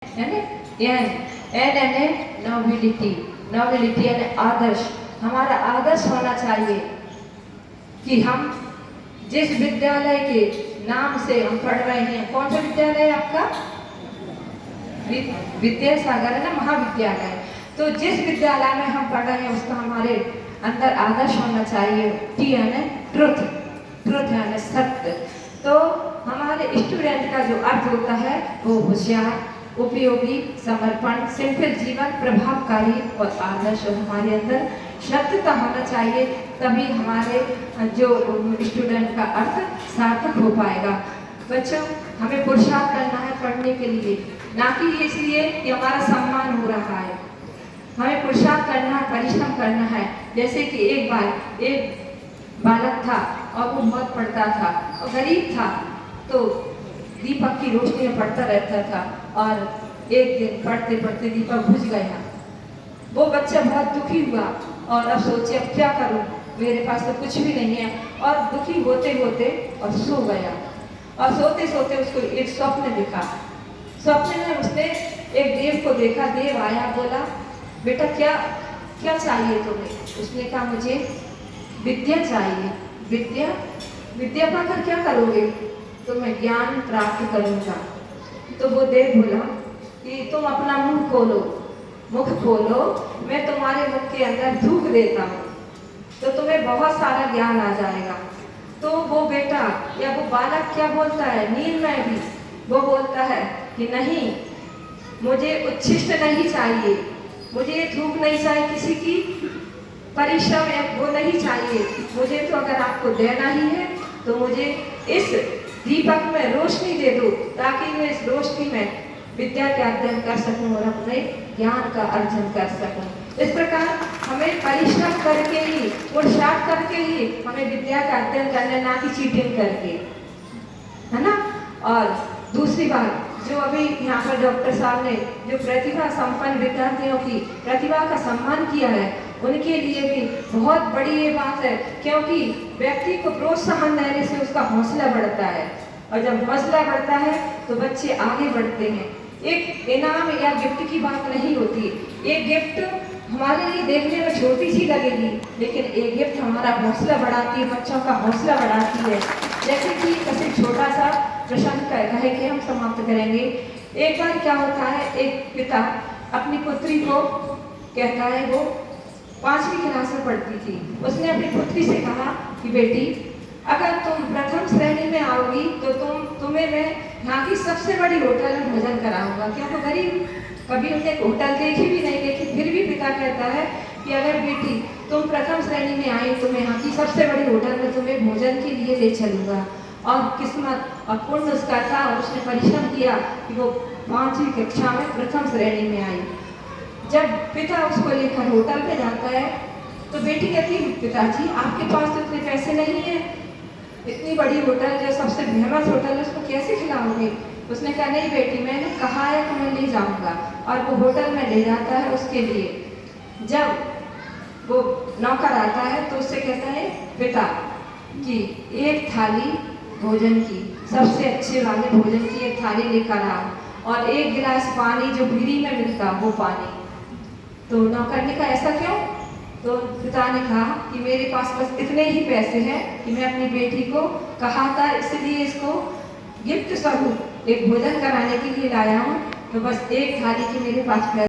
है ना। एन यानी नोबिलिटी, नोबिलिटी यानी आदर्श। हमारा आदर्श होना चाहिए कि हम जिस विद्यालय के नाम से हम पढ़ रहे हैं, कौन सा विद्यालय है आपका? विद्यासागर है ना, महाविद्यालय। तो जिस विद्यालय में हम पढ़ रहे हैं उसका हमारे अंदर आदर्श होना चाहिए। टी यानी ट्रुथ, ट्रुथ यानी सत्य। तो हमारे स्टूडेंट का जो अर्थ होता है वो होशियार, उपयोगी, समर्पण, सिंपल जीवन, प्रभावकारी और आदर्श। और हमारे अंदर सत्यता होना चाहिए, तभी हमारे जो स्टूडेंट का अर्थ सार्थक हो पाएगा। बच्चों, हमें पुरुषार्थ करना है पढ़ने के लिए, ना कि इसलिए कि हमारा सम्मान हो रहा है। हमें पुरुषार्थ करना है, परिश्रम करना है। जैसे कि एक बार एक बालक था और वो बहुत पढ़ता था और गरीब था, तो दीपक की रोशनी में पढ़ता रहता था। और एक दिन पढ़ते पढ़ते दीपक बुझ गया। वो बच्चा बहुत दुखी हुआ और अब सोचे अब क्या करूं, मेरे पास तो कुछ भी नहीं है। और दुखी होते होते और सो गया। और सोते सोते उसको एक स्वप्न दिखा। स्वप्न में उसने एक देव को देखा। देव आया, बोला बेटा क्या क्या चाहिए तुम्हें? उसने कहा मुझे विद्या चाहिए। विद्या? विद्या पाकर क्या करोगे? तो मैं ज्ञान प्राप्त करूंगा। तो वो देव बोला कि तुम अपना मुंह खोलो, मुख खोलो, मैं तुम्हारे मुख के अंदर धूप देता हूँ, तो तुम्हें बहुत सारा ज्ञान आ जाएगा। तो वो बेटा या वो बालक क्या बोलता है, नींद में भी वो बोलता है कि नहीं, मुझे उच्छिष्ट नहीं चाहिए, मुझे धूप नहीं चाहिए, किसी की परिश्रम या वो नहीं चाहिए। मुझे तो अगर आपको देना ही है तो मुझे इस दीपक में रोशनी दे दो, ताकि मैं इस रोशनी में विद्या का अध्ययन कर सकूं और अपने ज्ञान का अर्जन कर सकूं। इस प्रकार हमें परिश्रम करके ही, पुरुषार्थ करके ही हमें विद्या का अध्ययन करना, ना कि चीटिंग करके, है ना। और दूसरी बात, जो अभी यहाँ पर डॉक्टर साहब ने जो प्रतिभा संपन्न विद्यार्थियों की प्रतिभा का सम्मान किया है, उनके लिए भी बहुत बड़ी ये बात है, क्योंकि व्यक्ति को प्रोत्साहन देने से उसका हौसला बढ़ता है। और जब हौसला बढ़ता है तो बच्चे आगे बढ़ते हैं। एक इनाम या गिफ्ट की बात नहीं होती। एक गिफ्ट हमारे लिए देखने में छोटी सी लगेगी, लेकिन एक गिफ्ट हमारा हौसला बढ़ाती है, बच्चों का हौसला बढ़ाती है। जैसे कि ऐसे छोटा सा प्रसंग कह के हम समाप्त करेंगे। एक बार क्या होता है, एक पिता अपनी पुत्री को कहता है, वो 5वीं क्लास में पढ़ती थी। उसने अपनी पुत्री से कहा कि बेटी, अगर तुम प्रथम श्रेणी में आओगी तो तुम्हें मैं यहाँ की सबसे बड़ी होटल में भोजन कराऊंगा। क्योंकि गरीब, कभी उसने होटल देखी भी नहीं, लेकिन फिर भी पिता कहता है कि अगर बेटी तुम प्रथम श्रेणी में आई तो मैं यहाँ की सबसे बड़ी होटल में तुम्हें भोजन के लिए ले चलूंगा। और किस्मत और पुण्य उसका था और उसने परिश्रम किया कि वो 5वीं कक्षा में प्रथम श्रेणी में आई। जब पिता उसको लेकर होटल पे जाता है तो बेटी कहती है, पिताजी आपके पास तो इतने पैसे नहीं है, इतनी बड़ी होटल जो सबसे फेमस होटल है उसको कैसे खिलाओगे? उसने कहा नहीं बेटी, मैंने कहा है कि मैं ले जाऊंगा। और वो होटल में ले जाता है उसके लिए। जब वो नौकर आता है तो उससे कहता है, पिता कि एक थाली भोजन की, सबसे अच्छे वाले भोजन की एक थाली लेकर आओ और एक गिलास पानी जो फ्री में मिलता वो पानी। तो नौकर ने कहा ऐसा क्यों? तो पिता ने कहा कि मेरे पास बस इतने ही पैसे हैं कि मैं अपनी बेटी को कहा था, इसलिए इसको गिफ्ट स्वरूप एक भोजन कराने के लिए लाया हूँ, तो बस एक थाली की मेरे पास पैसे